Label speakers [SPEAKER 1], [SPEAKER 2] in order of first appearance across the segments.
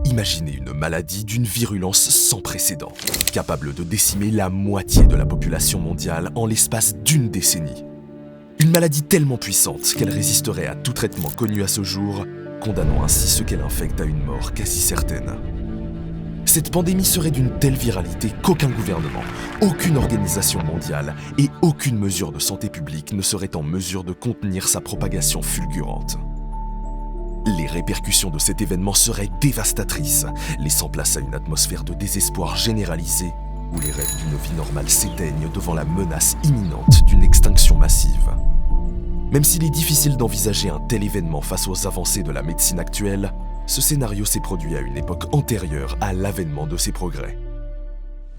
[SPEAKER 1] Imaginez une maladie d'une virulence sans précédent, capable de décimer la moitié de la population mondiale en l'espace d'une décennie. Une maladie tellement puissante qu'elle résisterait à tout traitement connu à ce jour, condamnant ainsi ceux qu'elle infecte à une mort quasi certaine. Cette pandémie serait d'une telle viralité qu'aucun gouvernement, aucune organisation mondiale et aucune mesure de santé publique ne serait en mesure de contenir sa propagation fulgurante. Les répercussions de cet événement seraient dévastatrices, laissant place à une atmosphère de désespoir généralisé où les rêves d'une vie normale s'éteignent devant la menace imminente d'une extinction massive. Même s'il est difficile d'envisager un tel événement face aux avancées de la médecine actuelle, ce scénario s'est produit à une époque antérieure à l'avènement de ces progrès.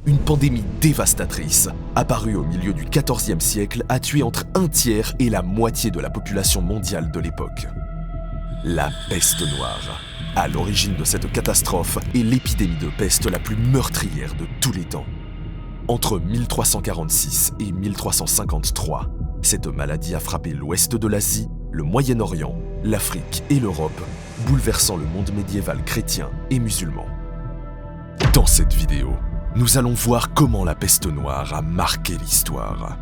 [SPEAKER 1] Une pandémie dévastatrice, apparue au milieu du XIVe siècle, a tué entre un tiers et la moitié de la population mondiale de l'époque. La peste noire, à l'origine de cette catastrophe, est l'épidémie de peste la plus meurtrière de tous les temps. Entre 1346 et 1353, cette maladie a frappé l'ouest de l'Asie, le Moyen-Orient, l'Afrique et l'Europe, bouleversant le monde médiéval chrétien et musulman. Dans cette vidéo, nous allons voir comment la peste noire a marqué l'histoire.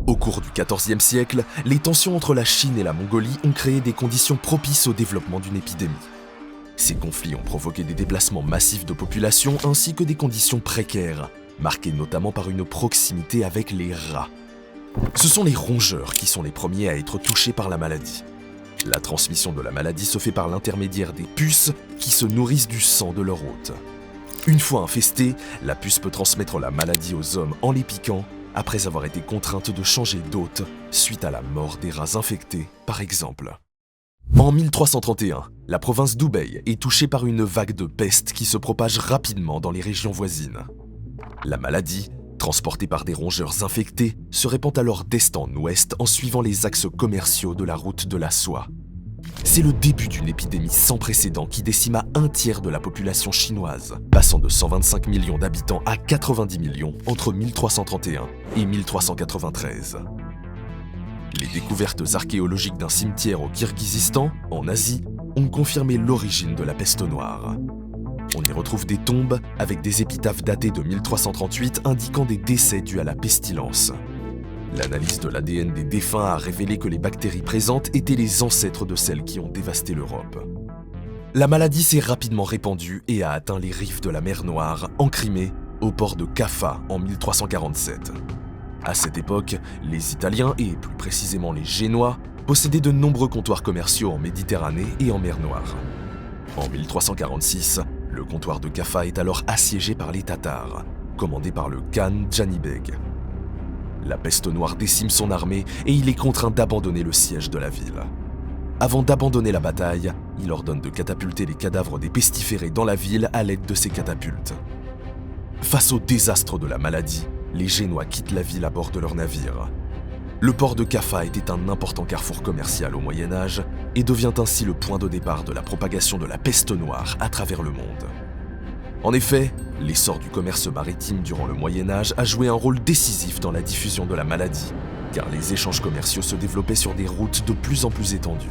[SPEAKER 1] Au cours du XIVe siècle, les tensions entre la Chine et la Mongolie ont créé des conditions propices au développement d'une épidémie. Ces conflits ont provoqué des déplacements massifs de population ainsi que des conditions précaires, marquées notamment par une proximité avec les rats. Ce sont les rongeurs qui sont les premiers à être touchés par la maladie. La transmission de la maladie se fait par l'intermédiaire des puces qui se nourrissent du sang de leur hôte. Une fois infestée, la puce peut transmettre la maladie aux hommes en les piquant, après avoir été contrainte de changer d'hôte suite à la mort des rats infectés, par exemple. En 1331, la province d'Hubei est touchée par une vague de peste qui se propage rapidement dans les régions voisines. La maladie, transportée par des rongeurs infectés, se répand alors d'est en ouest en suivant les axes commerciaux de la route de la soie. C'est le début d'une épidémie sans précédent qui décima un tiers de la population chinoise, passant de 125 millions d'habitants à 90 millions entre 1331 et 1393. Les découvertes archéologiques d'un cimetière au Kirghizistan, en Asie, ont confirmé l'origine de la peste noire. On y retrouve des tombes avec des épitaphes datées de 1338 indiquant des décès dus à la pestilence. L'analyse de l'ADN des défunts a révélé que les bactéries présentes étaient les ancêtres de celles qui ont dévasté l'Europe. La maladie s'est rapidement répandue et a atteint les rives de la mer Noire, en Crimée, au port de Caffa en 1347. À cette époque, les Italiens, et plus précisément les Génois, possédaient de nombreux comptoirs commerciaux en Méditerranée et en mer Noire. En 1346, le comptoir de Caffa est alors assiégé par les Tatars, commandés par le Khan Janibeg. La peste noire décime son armée et il est contraint d'abandonner le siège de la ville. Avant d'abandonner la bataille, il ordonne de catapulter les cadavres des pestiférés dans la ville à l'aide de ces catapultes. Face au désastre de la maladie, les Génois quittent la ville à bord de leurs navires. Le port de Caffa était un important carrefour commercial au Moyen-Âge et devient ainsi le point de départ de la propagation de la peste noire à travers le monde. En effet, l'essor du commerce maritime durant le Moyen-Âge a joué un rôle décisif dans la diffusion de la maladie, car les échanges commerciaux se développaient sur des routes de plus en plus étendues.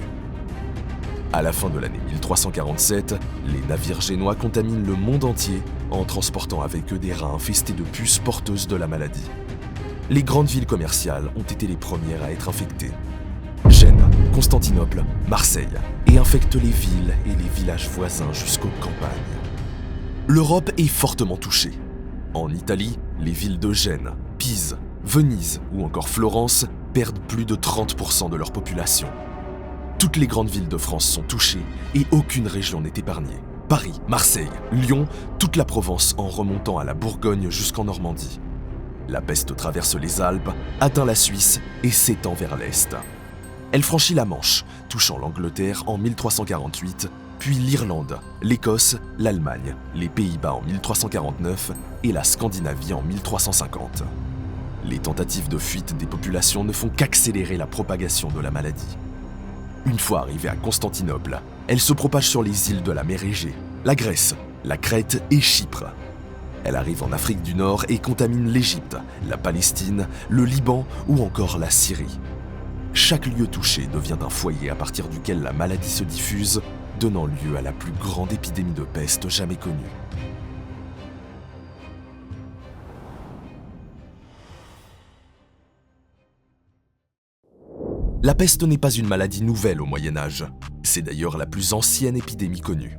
[SPEAKER 1] À la fin de l'année 1347, les navires génois contaminent le monde entier en transportant avec eux des rats infestés de puces porteuses de la maladie. Les grandes villes commerciales ont été les premières à être infectées. Gênes, Constantinople, Marseille, et infectent les villes et les villages voisins jusqu'aux campagnes. L'Europe est fortement touchée. En Italie, les villes de Gênes, Pise, Venise ou encore Florence perdent plus de 30% de leur population. Toutes les grandes villes de France sont touchées et aucune région n'est épargnée. Paris, Marseille, Lyon, toute la Provence en remontant à la Bourgogne jusqu'en Normandie. La peste traverse les Alpes, atteint la Suisse et s'étend vers l'Est. Elle franchit la Manche, touchant l'Angleterre en 1348, puis l'Irlande, l'Écosse, l'Allemagne, les Pays-Bas en 1349 et la Scandinavie en 1350. Les tentatives de fuite des populations ne font qu'accélérer la propagation de la maladie. Une fois arrivée à Constantinople, elle se propage sur les îles de la mer Égée, la Grèce, la Crète et Chypre. Elle arrive en Afrique du Nord et contamine l'Égypte, la Palestine, le Liban ou encore la Syrie. Chaque lieu touché devient un foyer à partir duquel la maladie se diffuse, donnant lieu à la plus grande épidémie de peste jamais connue. La peste n'est pas une maladie nouvelle au Moyen-Âge. C'est d'ailleurs la plus ancienne épidémie connue.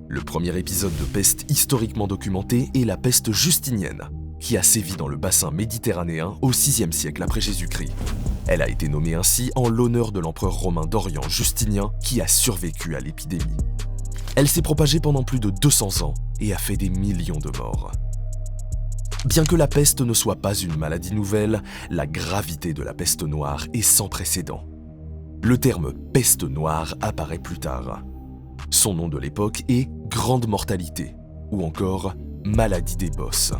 [SPEAKER 1] Le premier épisode de peste historiquement documenté est la peste justinienne, qui a sévi dans le bassin méditerranéen au VIe siècle après Jésus-Christ. Elle a été nommée ainsi en l'honneur de l'empereur romain d'Orient Justinien qui a survécu à l'épidémie. Elle s'est propagée pendant plus de 200 ans et a fait des millions de morts. Bien que la peste ne soit pas une maladie nouvelle, la gravité de la peste noire est sans précédent. Le terme « peste noire » apparaît plus tard. Son nom de l'époque est « grande mortalité » ou encore « maladie des bosses ».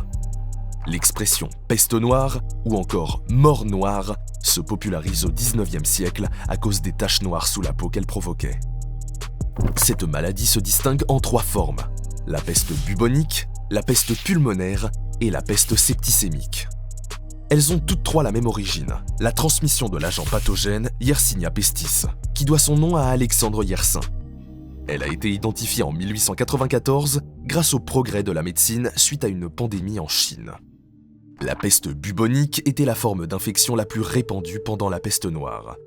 [SPEAKER 1] L'expression « peste noire » ou encore « mort noire » se popularise au XIXe siècle à cause des taches noires sous la peau qu'elle provoquait. Cette maladie se distingue en 3 formes, la peste bubonique, la peste pulmonaire et la peste septicémique. Elles ont toutes 3 la même origine, la transmission de l'agent pathogène Yersinia pestis, qui doit son nom à Alexandre Yersin. Elle a été identifiée en 1894 grâce au progrès de la médecine suite à une pandémie en Chine. La peste bubonique était la forme d'infection la plus répandue pendant la peste noire.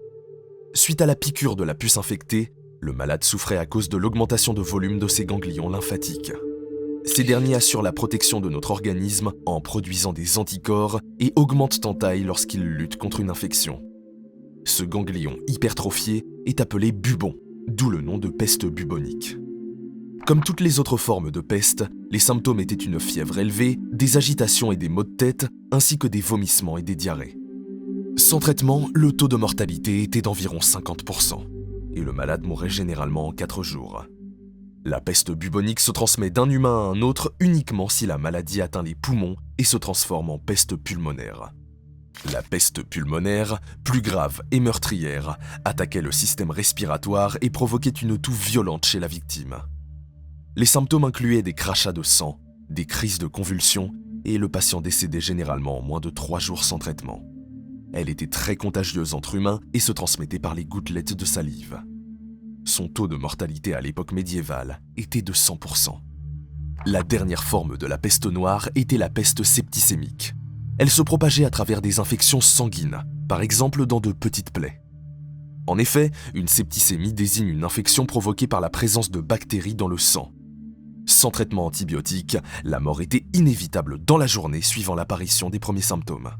[SPEAKER 1] Suite à la piqûre de la puce infectée, le malade souffrait à cause de l'augmentation de volume de ses ganglions lymphatiques. Ces derniers assurent la protection de notre organisme en produisant des anticorps et augmentent en taille lorsqu'ils luttent contre une infection. Ce ganglion hypertrophié est appelé bubon, d'où le nom de peste bubonique. Comme toutes les autres formes de peste, les symptômes étaient une fièvre élevée, des agitations et des maux de tête, ainsi que des vomissements et des diarrhées. Sans traitement, le taux de mortalité était d'environ 50%, et le malade mourait généralement en 4 jours. La peste bubonique se transmet d'un humain à un autre uniquement si la maladie atteint les poumons et se transforme en peste pulmonaire. La peste pulmonaire, plus grave et meurtrière, attaquait le système respiratoire et provoquait une toux violente chez la victime. Les symptômes incluaient des crachats de sang, des crises de convulsions et le patient décédait généralement en moins de 3 jours sans traitement. Elle était très contagieuse entre humains et se transmettait par les gouttelettes de salive. Son taux de mortalité à l'époque médiévale était de 100%. La dernière forme de la peste noire était la peste septicémique. Elle se propageait à travers des infections sanguines, par exemple dans de petites plaies. En effet, une septicémie désigne une infection provoquée par la présence de bactéries dans le sang. Sans traitement antibiotique, la mort était inévitable dans la journée suivant l'apparition des premiers symptômes.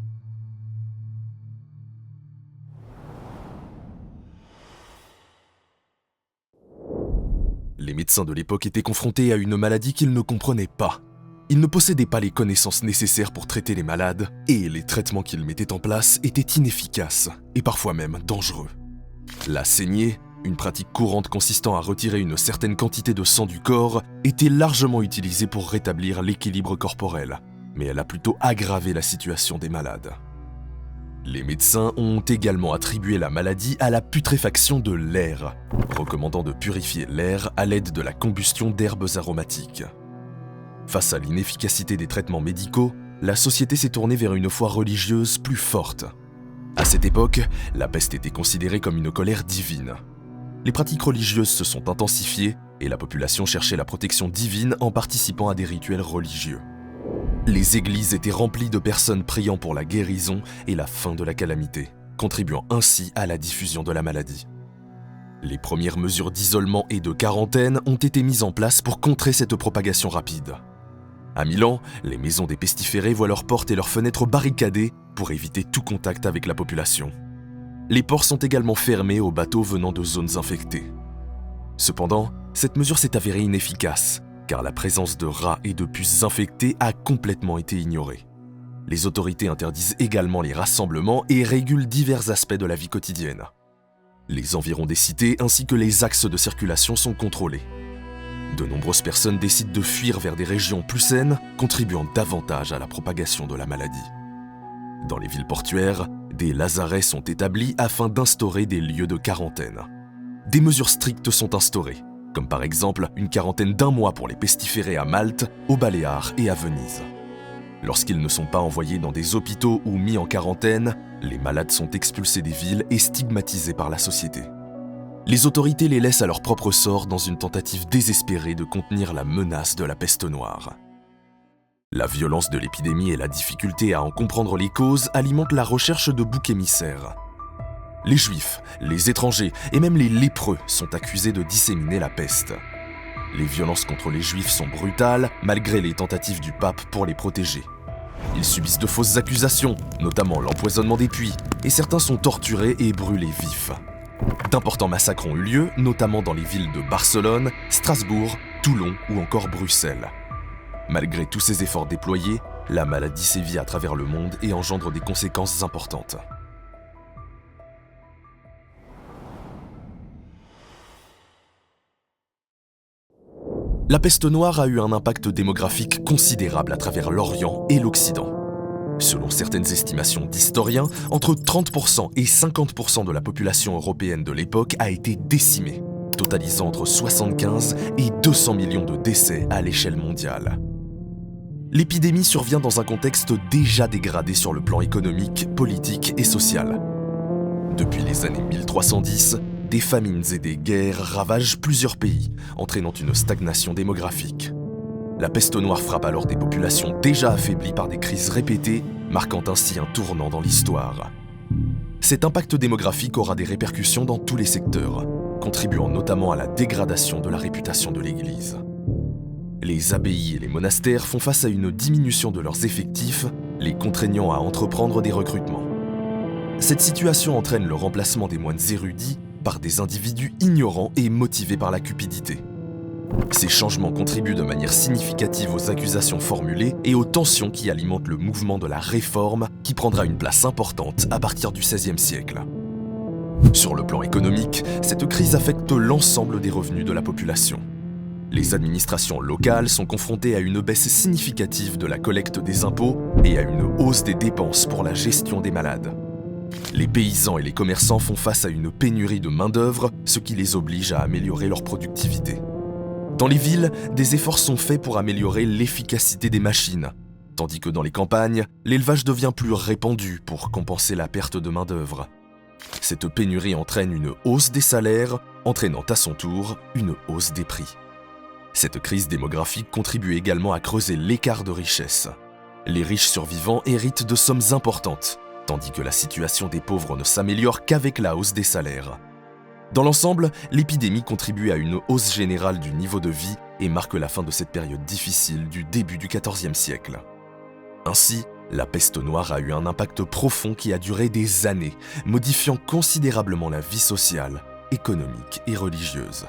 [SPEAKER 1] Les médecins de l'époque étaient confrontés à une maladie qu'ils ne comprenaient pas. Ils ne possédaient pas les connaissances nécessaires pour traiter les malades, et les traitements qu'ils mettaient en place étaient inefficaces, et parfois même dangereux. La saignée, une pratique courante consistant à retirer une certaine quantité de sang du corps, était largement utilisée pour rétablir l'équilibre corporel, mais elle a plutôt aggravé la situation des malades. Les médecins ont également attribué la maladie à la putréfaction de l'air, recommandant de purifier l'air à l'aide de la combustion d'herbes aromatiques. Face à l'inefficacité des traitements médicaux, la société s'est tournée vers une foi religieuse plus forte. À cette époque, la peste était considérée comme une colère divine. Les pratiques religieuses se sont intensifiées et la population cherchait la protection divine en participant à des rituels religieux. Les églises étaient remplies de personnes priant pour la guérison et la fin de la calamité, contribuant ainsi à la diffusion de la maladie. Les premières mesures d'isolement et de quarantaine ont été mises en place pour contrer cette propagation rapide. À Milan, les maisons des pestiférés voient leurs portes et leurs fenêtres barricadées pour éviter tout contact avec la population. Les ports sont également fermés aux bateaux venant de zones infectées. Cependant, cette mesure s'est avérée inefficace, car la présence de rats et de puces infectées a complètement été ignorée. Les autorités interdisent également les rassemblements et régulent divers aspects de la vie quotidienne. Les environs des cités ainsi que les axes de circulation sont contrôlés. De nombreuses personnes décident de fuir vers des régions plus saines, contribuant davantage à la propagation de la maladie. Dans les villes portuaires, des lazarets sont établis afin d'instaurer des lieux de quarantaine. Des mesures strictes sont instaurées, comme par exemple une quarantaine d'un mois pour les pestiférés à Malte, aux Baléares et à Venise. Lorsqu'ils ne sont pas envoyés dans des hôpitaux ou mis en quarantaine, les malades sont expulsés des villes et stigmatisés par la société. Les autorités les laissent à leur propre sort dans une tentative désespérée de contenir la menace de la peste noire. La violence de l'épidémie et la difficulté à en comprendre les causes alimentent la recherche de boucs émissaires. Les Juifs, les étrangers et même les lépreux sont accusés de disséminer la peste. Les violences contre les Juifs sont brutales, malgré les tentatives du pape pour les protéger. Ils subissent de fausses accusations, notamment l'empoisonnement des puits, et certains sont torturés et brûlés vifs. D'importants massacres ont eu lieu, notamment dans les villes de Barcelone, Strasbourg, Toulon ou encore Bruxelles. Malgré tous ces efforts déployés, la maladie sévit à travers le monde et engendre des conséquences importantes. La peste noire a eu un impact démographique considérable à travers l'Orient et l'Occident. Selon certaines estimations d'historiens, entre 30% et 50% de la population européenne de l'époque a été décimée, totalisant entre 75 et 200 millions de décès à l'échelle mondiale. L'épidémie survient dans un contexte déjà dégradé sur le plan économique, politique et social. Depuis les années 1310, des famines et des guerres ravagent plusieurs pays, entraînant une stagnation démographique. La peste noire frappe alors des populations déjà affaiblies par des crises répétées, marquant ainsi un tournant dans l'histoire. Cet impact démographique aura des répercussions dans tous les secteurs, contribuant notamment à la dégradation de la réputation de l'Église. Les abbayes et les monastères font face à une diminution de leurs effectifs, les contraignant à entreprendre des recrutements. Cette situation entraîne le remplacement des moines érudits par des individus ignorants et motivés par la cupidité. Ces changements contribuent de manière significative aux accusations formulées et aux tensions qui alimentent le mouvement de la réforme qui prendra une place importante à partir du XVIe siècle. Sur le plan économique, cette crise affecte l'ensemble des revenus de la population. Les administrations locales sont confrontées à une baisse significative de la collecte des impôts et à une hausse des dépenses pour la gestion des malades. Les paysans et les commerçants font face à une pénurie de main-d'œuvre, ce qui les oblige à améliorer leur productivité. Dans les villes, des efforts sont faits pour améliorer l'efficacité des machines, tandis que dans les campagnes, l'élevage devient plus répandu pour compenser la perte de main-d'œuvre. Cette pénurie entraîne une hausse des salaires, entraînant à son tour une hausse des prix. Cette crise démographique contribue également à creuser l'écart de richesse. Les riches survivants héritent de sommes importantes, tandis que la situation des pauvres ne s'améliore qu'avec la hausse des salaires. Dans l'ensemble, l'épidémie contribue à une hausse générale du niveau de vie et marque la fin de cette période difficile du début du XIVe siècle. Ainsi, la peste noire a eu un impact profond qui a duré des années, modifiant considérablement la vie sociale, économique et religieuse.